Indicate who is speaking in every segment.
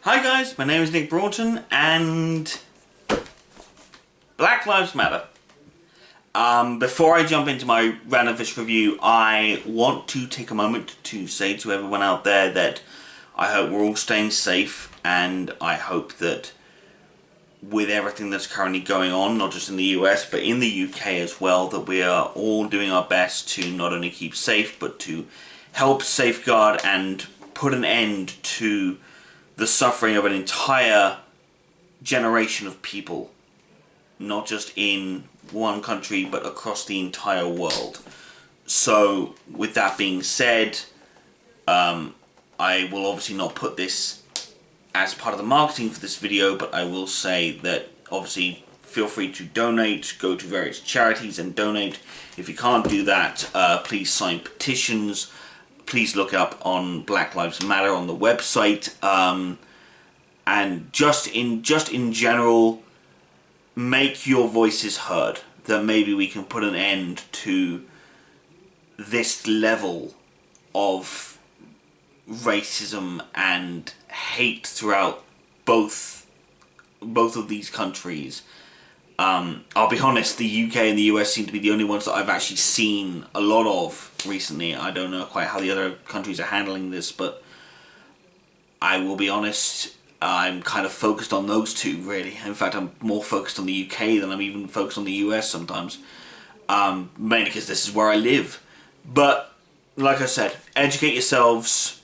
Speaker 1: Hi guys, my name is Nick Broughton and Black Lives Matter. Before I jump into my Randomfish review, I want to take a moment to say to everyone out there that I hope we're all staying safe, and I hope that with everything that's currently going on, not just in the US but in the UK as well, that we are all doing our best to not only keep safe but to help safeguard and put an end to the suffering of an entire generation of people, not just in one country but across the entire world. So with that being said, I will obviously not put this as part of the marketing for this video, but I will say that obviously feel free to donate, go to various charities and donate. If you can't do that, please sign petitions. Please look up on Black Lives Matter on the website, and just in general, make your voices heard. That maybe we can put an end to this level of racism and hate throughout both of these countries. I'll be honest, the UK and the US seem to be the only ones that I've actually seen a lot of recently. I don't know quite how the other countries are handling this, but I will be honest, I'm kind of focused on those two, really. In fact, I'm more focused on the UK than I'm even focused on the US sometimes. Mainly because this is where I live. But, like I said, educate yourselves,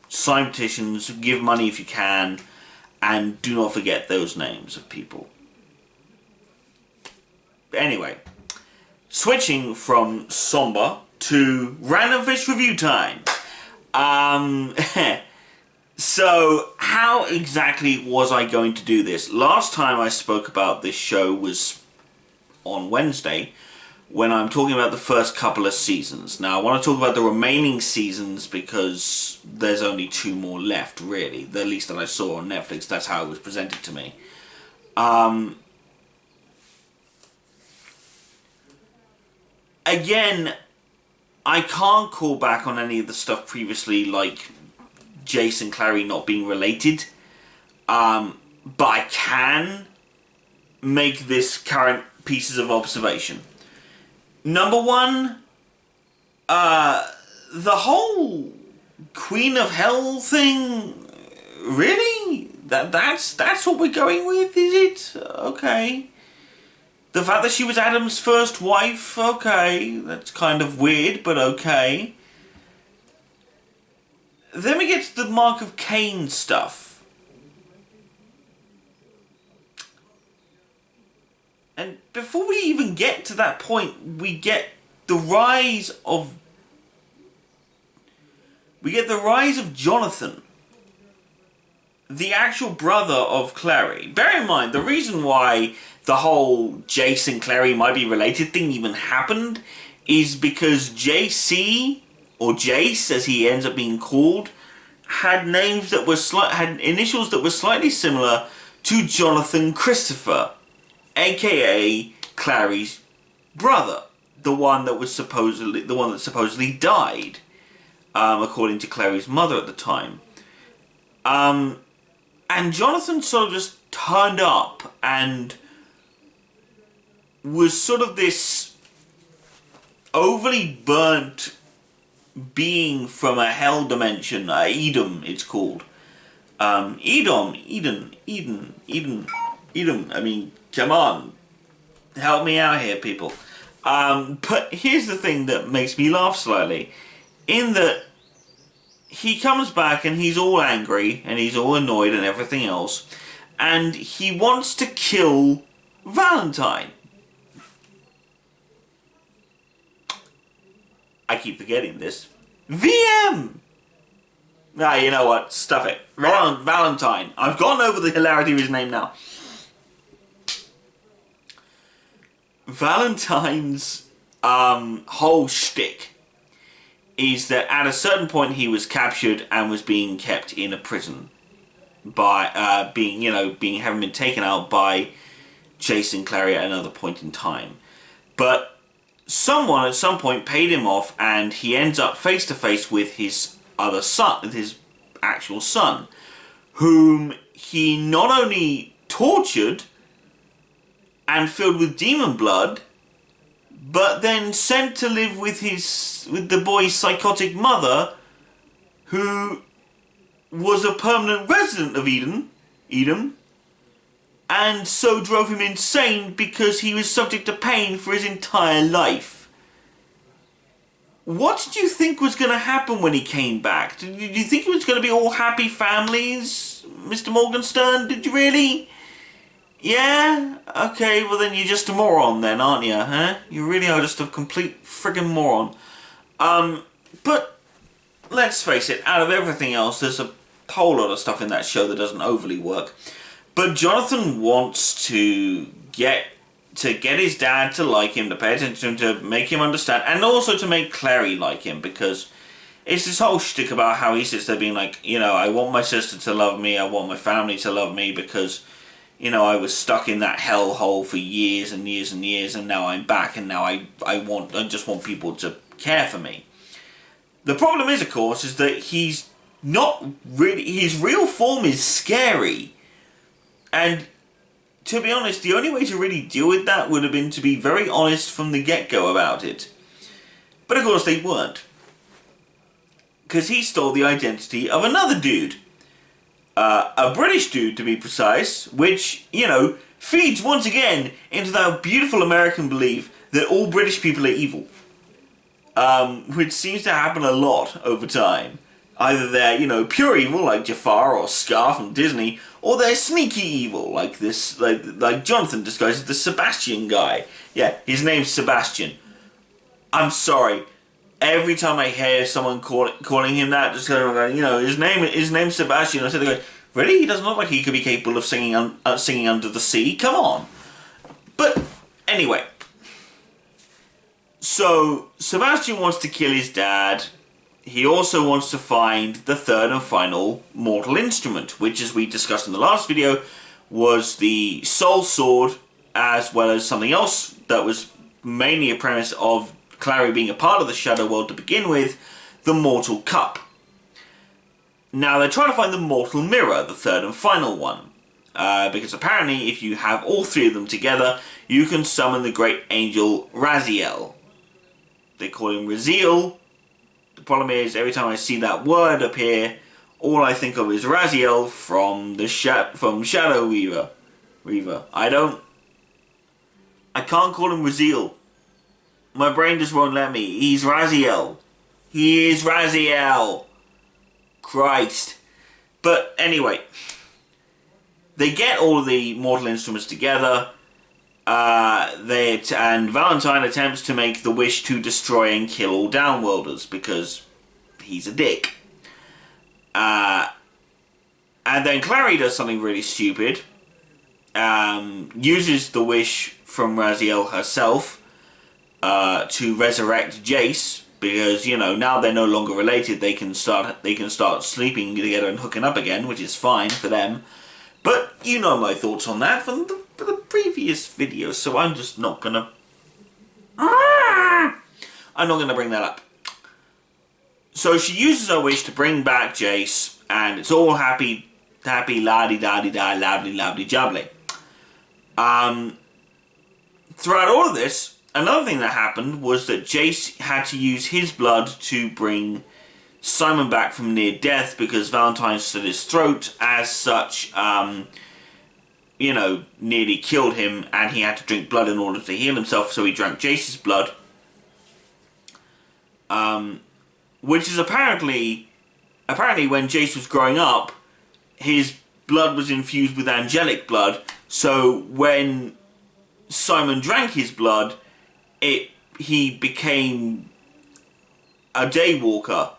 Speaker 1: sign petitions, give money if you can, and do not forget those names of people. Anyway, switching from somber to Randomfish review time. So, how exactly was I going to do this? Last time I spoke about this show was on Wednesday, when I'm talking about the first couple of seasons. Now, I want to talk about the remaining seasons because there's only 2 more left, really. The least that I saw on Netflix, that's how it was presented to me. Again, I can't call back on any of the stuff previously, like Jace and Clary not being related. But I can make this current pieces of observation. Number one, the whole Queen of Hell thing, really? That's what we're going with, is it? Okay. The fact that she was Adam's first wife, okay, that's kind of weird, but okay. Then we get to the Mark of Cain stuff. And before we even get to that point, we get the rise of Jonathan, the actual brother of Clary. Bear in mind, the reason why the whole Jace and Clary might be related thing even happened is because JC, or Jace as he ends up being called, had names that were had initials that were slightly similar to Jonathan Christopher, aka Clary's brother, the one that supposedly died, according to Clary's mother at the time. And Jonathan sort of just turned up and was sort of this overly burnt being from a hell dimension, Edom it's called. Eden. I mean, come on. Help me out here, people. But here's the thing that makes me laugh slightly. In that he comes back and he's all angry and he's all annoyed and everything else. And he wants to kill Valentine. I keep forgetting this. VM! Ah, you know what? Stuff it. Valentine. I've gone over the hilarity of his name now. Valentine's whole shtick is that at a certain point he was captured and was being kept in a prison by having been taken out by Jace and Clary at another point in time. But someone at some point paid him off, and he ends up face to face with his other son, with his actual son, whom he not only tortured and filled with demon blood, but then sent to live with the boy's psychotic mother, who was a permanent resident of Edom, and so drove him insane because he was subject to pain for his entire life. What did you think was going to happen when he came back? Did you think it was going to be all happy families, Mr. Morgenstern? Did you really? Yeah? Okay, well then you're just a moron then, aren't you, huh? You really are just a complete friggin' moron. But let's face it, out of everything else, there's a whole lot of stuff in that show that doesn't overly work. But Jonathan wants to get his dad to like him, to pay attention, to make him understand, and also to make Clary like him, because it's this whole shtick about how he sits there being like, you know, I want my sister to love me, I want my family to love me, because, you know, I was stuck in that hellhole for years and years and years, and now I'm back, and now I just want people to care for me. The problem is, of course, is that he's not really, his real form is scary. And to be honest, the only way to really deal with that would have been to be very honest from the get-go about it. But of course they weren't. Because he stole the identity of another dude. A British dude, to be precise, which, you know, feeds once again into that beautiful American belief that all British people are evil. Which seems to happen a lot over time. Either they're, you know, pure evil, like Jafar or Scar from Disney, or they're sneaky evil, like this, like Jonathan disguised as the Sebastian guy. Yeah, his name's Sebastian. I'm sorry. Every time I hear someone calling him that, just going, you know, his name's Sebastian, I sit there going, really? He doesn't look like he could be capable of singing singing under the sea. Come on. But anyway, so Sebastian wants to kill his dad. He also wants to find the third and final mortal instrument, which, as we discussed in the last video, was the Soul Sword, as well as something else that was mainly a premise of Clary being a part of the Shadow World to begin with, the Mortal Cup. Now, they're trying to find the Mortal Mirror, the third and final one, because apparently if you have all three of them together, you can summon the great angel Raziel. They call him Raziel. The problem is, every time I see that word appear, all I think of is Raziel from Shadow Weaver. I can't call him Raziel. My brain just won't let me. He's Raziel. He is Raziel. Christ. But anyway, they get all of the mortal instruments together. And Valentine attempts to make the wish to destroy and kill all Downworlders because he's a dick. And then Clary does something really stupid. Uses the wish from Raziel herself to resurrect Jace, because, you know, now they're no longer related. They can start sleeping together and hooking up again, which is fine for them. But you know my thoughts on that from the previous video, so I'm just not gonna... I'm not gonna bring that up. So she uses her wish to bring back Jace, and it's all happy, la-di-da-di-da, lably-lably-jubbly. Throughout all of this, another thing that happened was that Jace had to use his blood to bring Simon back from near death, because Valentine slit his throat. As such, you know, nearly killed him, and he had to drink blood in order to heal himself, so he drank Jace's blood. Which is apparently when Jace was growing up, his blood was infused with angelic blood, so when Simon drank his blood, he became a daywalker.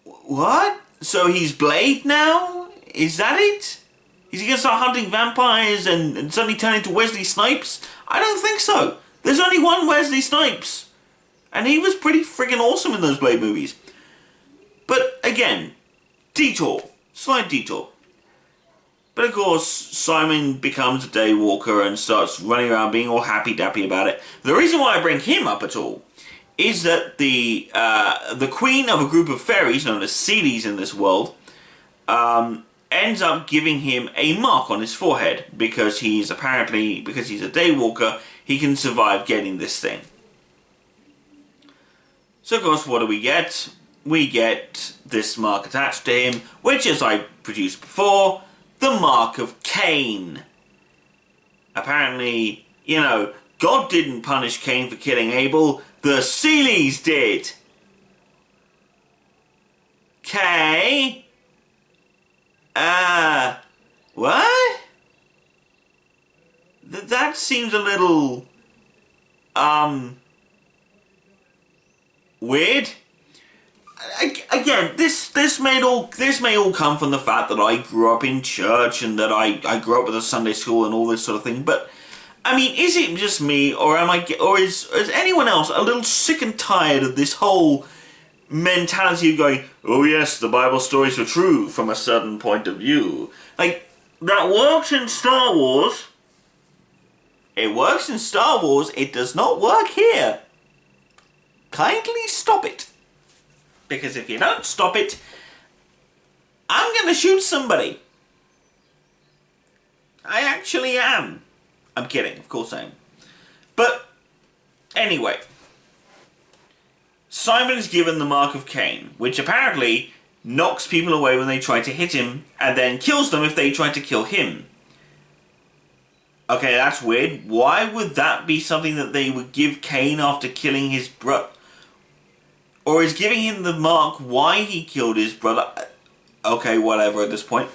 Speaker 1: What? So he's Blade now? Is that it? Is he going to start hunting vampires and suddenly turn into Wesley Snipes? I don't think so. There's only one Wesley Snipes. And he was pretty friggin' awesome in those Blade movies. But again, detour. Slight detour. But of course, Simon becomes a daywalker and starts running around being all happy-dappy about it. The reason why I bring him up at all is that the queen of a group of fairies known as Seelies in this world ends up giving him a mark on his forehead because he's a daywalker, he can survive getting this thing. So of course, what do we get? We get this mark attached to him, which, as I produced before, the mark of Cain. Apparently, you know, God didn't punish Cain for killing Abel, the Seelies did. Okay. What? That seems a little, weird. Again, this may all come from the fact that I grew up in church and that I grew up with a Sunday school and all this sort of thing. But I mean, is it just me, or is anyone else a little sick and tired of this whole mentality of going, oh yes, the Bible stories were true from a certain point of view? Like, that works in Star Wars. It works in Star Wars. It does not work here. Kindly stop it. Because if you don't stop it, I'm going to shoot somebody. I actually am. I'm kidding, of course I am. But, anyway. Simon is given the mark of Cain, which apparently knocks people away when they try to hit him, and then kills them if they try to kill him. Okay, that's weird. Why would that be something that they would give Cain after killing his brother? Or is giving him the mark why he killed his brother? Okay, whatever at this point.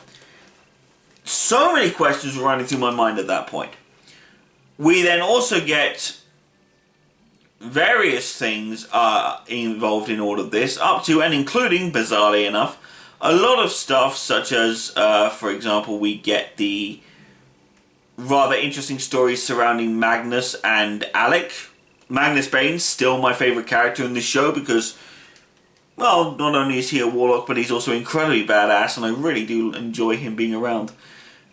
Speaker 1: So many questions were running through my mind at that point. We then also get various things involved in all of this, up to and including, bizarrely enough, a lot of stuff such as, for example, we get the rather interesting stories surrounding Magnus and Alec. Magnus Bane's still my favourite character in this show because, well, not only is he a warlock, but he's also incredibly badass, and I really do enjoy him being around.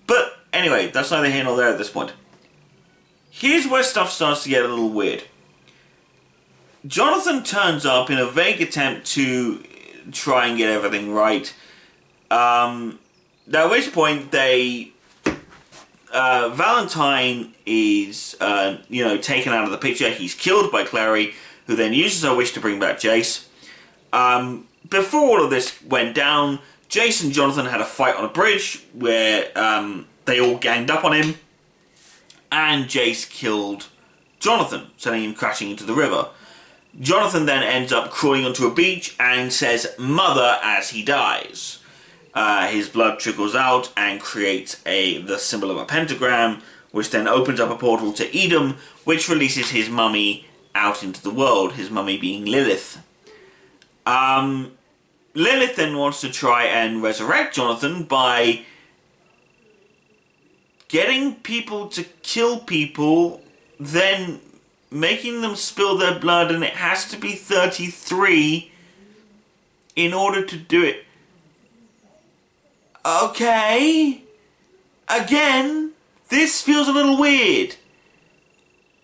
Speaker 1: But anyway, that's neither here nor there at this point. Here's where stuff starts to get a little weird. Jonathan turns up in a vague attempt to try and get everything right. At which point they... Valentine is, taken out of the picture. He's killed by Clary, who then uses her wish to bring back Jace. Before all of this went down, Jace and Jonathan had a fight on a bridge where they all ganged up on him, and Jace killed Jonathan, sending him crashing into the river. Jonathan then ends up crawling onto a beach and says "Mother" as he dies. His blood trickles out and creates the symbol of a pentagram, which then opens up a portal to Edom, which releases his mummy out into the world, his mummy being Lilith. Lilith then wants to try and resurrect Jonathan by getting people to kill people, then making them spill their blood, and it has to be 33 in order to do it. Okay. Again, this feels a little weird.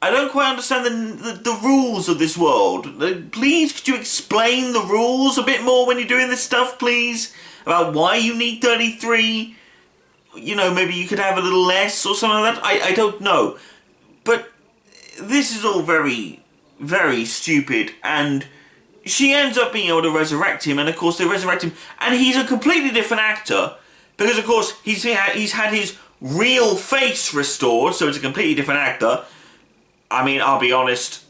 Speaker 1: I don't quite understand the rules of this world. Please, could you explain the rules a bit more when you're doing this stuff, please? About why you need 33? You know, maybe you could have a little less or something like that. I don't know. But this is all very, very stupid, and she ends up being able to resurrect him, and of course they resurrect him, and he's a completely different actor. Because, of course, he's had his real face restored, so it's a completely different actor. I mean, I'll be honest,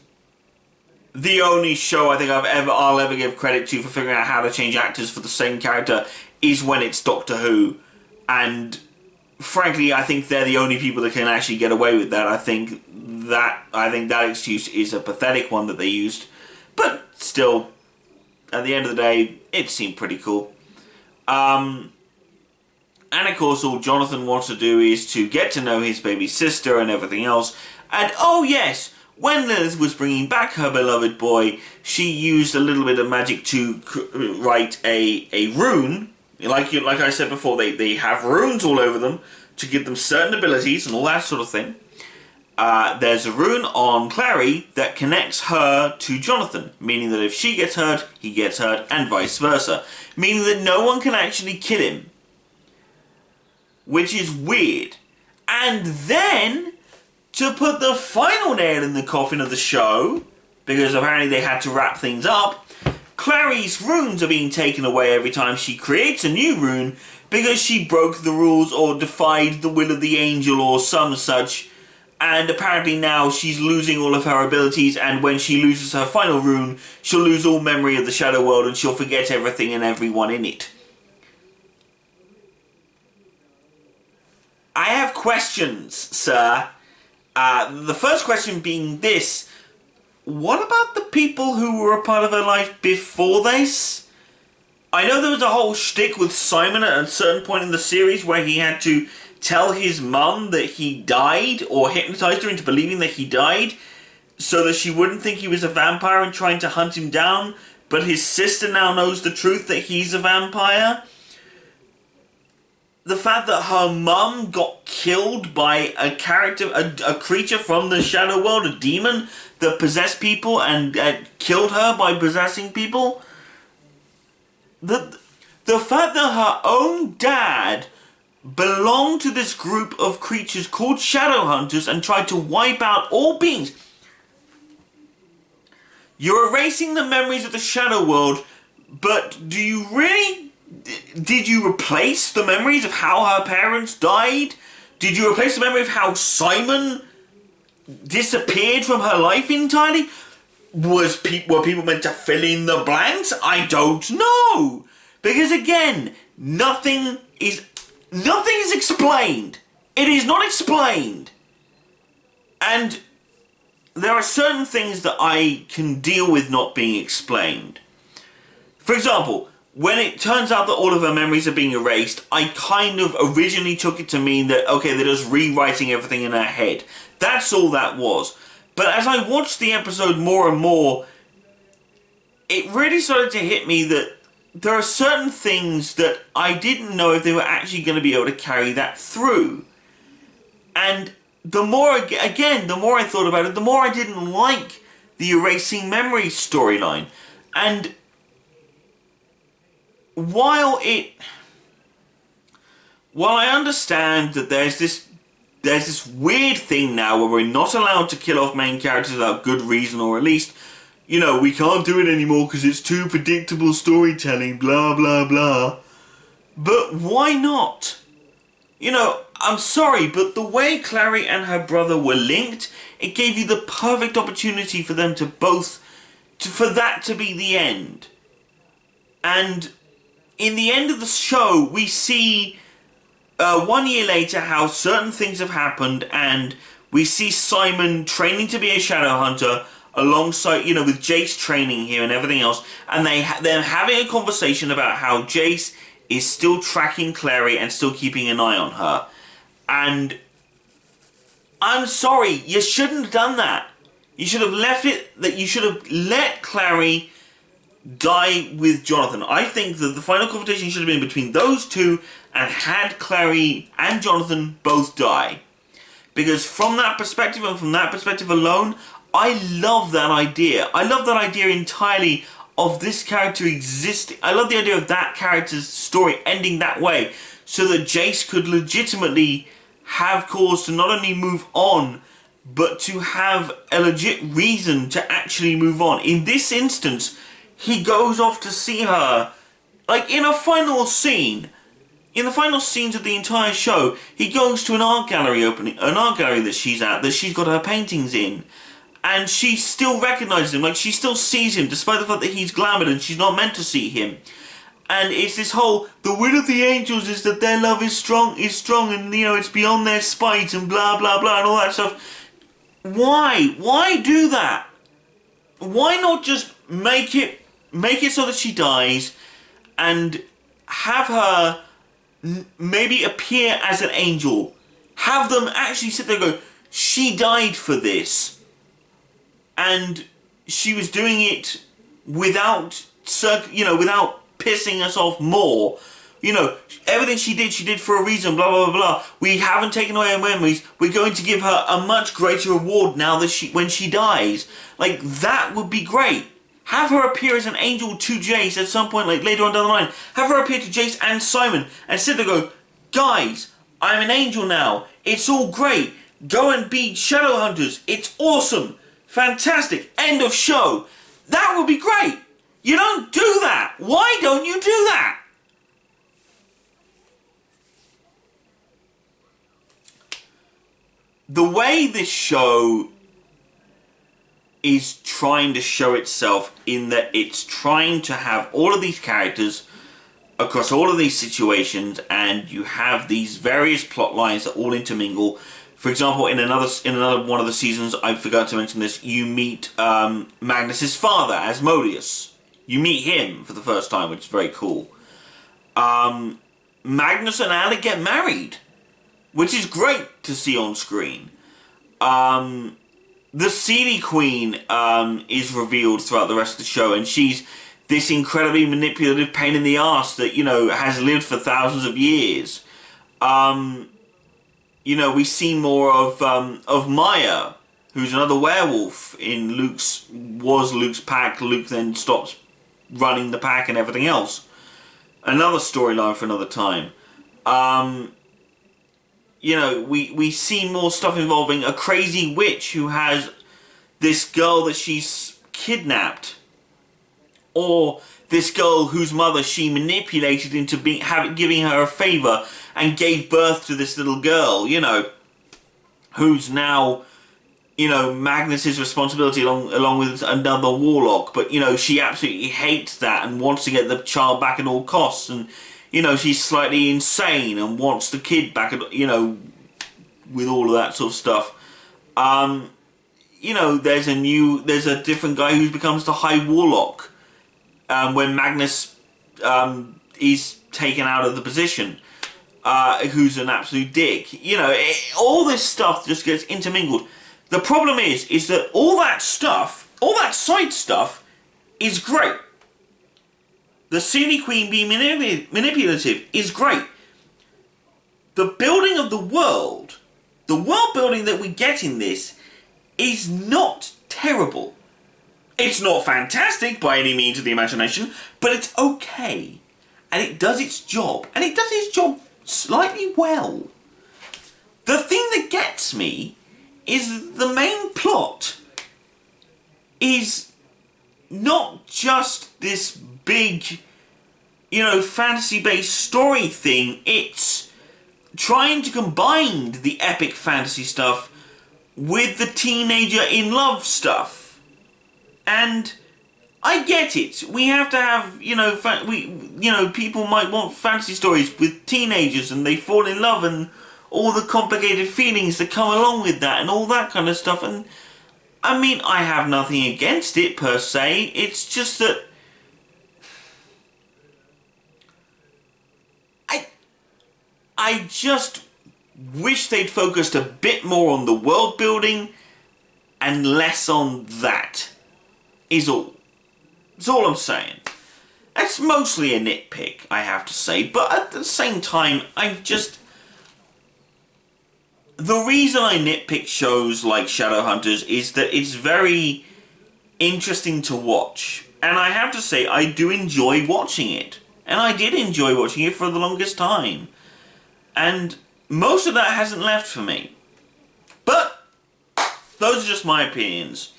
Speaker 1: the only show I think I'll ever give credit to for figuring out how to change actors for the same character is when it's Doctor Who. And, frankly, I think they're the only people that can actually get away with that. I think that excuse is a pathetic one that they used. But, still, at the end of the day, it seemed pretty cool. And of course, all Jonathan wants to do is to get to know his baby sister and everything else. And oh yes, when Lilith was bringing back her beloved boy, she used a little bit of magic to write a rune. Like I said before, they have runes all over them to give them certain abilities and all that sort of thing. there's a rune on Clary that connects her to Jonathan, meaning that if she gets hurt, he gets hurt, and vice versa. Meaning that no one can actually kill him. Which is weird. And then, to put the final nail in the coffin of the show, because apparently they had to wrap things up, Clary's runes are being taken away every time she creates a new rune because she broke the rules or defied the will of the angel or some such. And apparently now she's losing all of her abilities, and when she loses her final rune, she'll lose all memory of the Shadow World and she'll forget everything and everyone in it. I have questions, sir. The first question being this: what about the people who were a part of her life before this? I know there was a whole shtick with Simon at a certain point in the series where he had to tell his mum that he died, or hypnotized her into believing that he died, so that she wouldn't think he was a vampire and trying to hunt him down, but his sister now knows the truth that he's a vampire. The fact that her mum got killed by a character, a creature from the Shadow World, a demon that possessed people and killed her by possessing people. The fact that her own dad belonged to this group of creatures called Shadowhunters and tried to wipe out all beings. You're erasing the memories of the Shadow World, but do you really... Did you replace the memories of how her parents died? Did you replace the memory of how Simon disappeared from her life entirely? Were people meant to fill in the blanks? I don't know. Because again, nothing is explained. It is not explained. And there are certain things that I can deal with not being explained. For example, when it turns out that all of her memories are being erased, I kind of originally took it to mean that, okay, they're just rewriting everything in her head. That's all that was. But as I watched the episode more and more, it really started to hit me that there are certain things that I didn't know if they were actually going to be able to carry that through. And the more, again, the more I thought about it, the more I didn't like the erasing memory storyline. And while I understand that there's this weird thing now where we're not allowed to kill off main characters without good reason, or at least, you know, we can't do it anymore because it's too predictable storytelling, blah blah blah. But why not? You know, I'm sorry, but the way Clary and her brother were linked, it gave you the perfect opportunity for them to for that to be the end. And in the end of the show, we see 1 year later how certain things have happened, and we see Simon training to be a Shadowhunter alongside, you know, with Jace training here and everything else, and they're having a conversation about how Jace is still tracking Clary and still keeping an eye on her. And I'm sorry, you shouldn't have done that. You should have you should have let Clary die with Jonathan. I think that the final confrontation should have been between those two and had Clary and Jonathan both die. Because from that perspective and from that perspective alone, I love that idea. I love that idea entirely of this character existing. I love the idea of that character's story ending that way, so that Jace could legitimately have cause to not only move on, but to have a legit reason to actually move on. In this instance, he goes off to see her, like in a final scene. In the final scenes of the entire show, he goes to an art gallery that she's at, that she's got her paintings in. And she still recognises him, like she still sees him, despite the fact that he's glamoured and she's not meant to see him. And it's this whole, the will of the angels is that their love is strong, and, you know, it's beyond their spite, and blah, blah, blah, and all that stuff. Why? Why do that? Why not just make it so that she dies, and have her maybe appear as an angel? Have them actually sit there and go, she died for this. And she was doing it without, without pissing us off more. You know, everything she did for a reason, blah, blah, blah, blah. We haven't taken away her memories. We're going to give her a much greater reward now that when she dies. Like, that would be great. Have her appear as an angel to Jace at some point, like later on down the line. Have her appear to Jace and Simon and sit there and go, guys, I'm an angel now. It's all great. Go and beat Shadowhunters. It's awesome. Fantastic. End of show. That would be great. You don't do that. Why don't you do that? The way this show is trying to show itself in that it's trying to have all of these characters across all of these situations, and you have these various plot lines that all intermingle. For example, in another one of the seasons, I forgot to mention this, you meet Magnus's father, Asmodeus. You meet him for the first time, which is very cool. Magnus and Alec get married, which is great to see on screen. The Seedy Queen is revealed throughout the rest of the show, and she's this incredibly manipulative pain in the arse that, you know, has lived for thousands of years. You know, we see more of Maya, who's another werewolf in Luke's pack. Luke then stops running the pack and everything else. Another storyline for another time. You know, we see more stuff involving a crazy witch who has this girl that she's kidnapped. Or this girl whose mother she manipulated into giving her a favour and gave birth to this little girl, you know, who's now, you know, Magnus's responsibility along with another warlock. But, you know, she absolutely hates that and wants to get the child back at all costs. And, you know, she's slightly insane and wants the kid back, you know, with all of that sort of stuff. You know, there's a different guy who becomes the High Warlock when Magnus is taken out of the position, who's an absolute dick. You know, all this stuff just gets intermingled. The problem is that all that stuff, all that side stuff, is great. The Seedy Queen being manipulative is great. The building of the world building that we get in this, is not terrible. It's not fantastic by any means of the imagination, but it's okay. And it does its job. And it does its job slightly well. The thing that gets me is the main plot is not just this big, you know, fantasy-based story thing. It's trying to combine the epic fantasy stuff with the teenager in love stuff. And I get it. We have to have, you know, people might want fantasy stories with teenagers and they fall in love and all the complicated feelings that come along with that and all that kind of stuff. And I mean, I have nothing against it per se. It's just that I just wish they'd focused a bit more on the world building and less on that. Is all. That's all I'm saying. That's mostly a nitpick, I have to say, but at the same time, the reason I nitpick shows like Shadowhunters is that it's very interesting to watch. And I have to say, I do enjoy watching it. And I did enjoy watching it for the longest time. And most of that hasn't left for me. But those are just my opinions.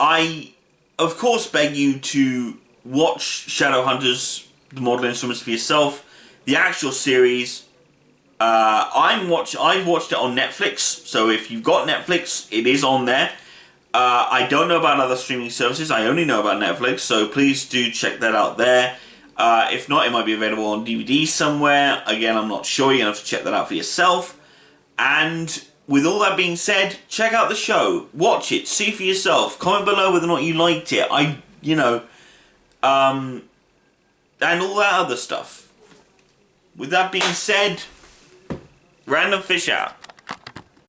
Speaker 1: I, of course, beg you to watch Shadowhunters, the Mortal Instruments, for yourself. The actual series, I've watched it on Netflix, so if you've got Netflix, it is on there. I don't know about other streaming services, I only know about Netflix, so please do check that out there. If not, it might be available on DVD somewhere. Again, I'm not sure, you're going to have to check that out for yourself. And with all that being said, check out the show, watch it, see for yourself, comment below whether or not you liked it, and all that other stuff. With that being said, Randomfish out.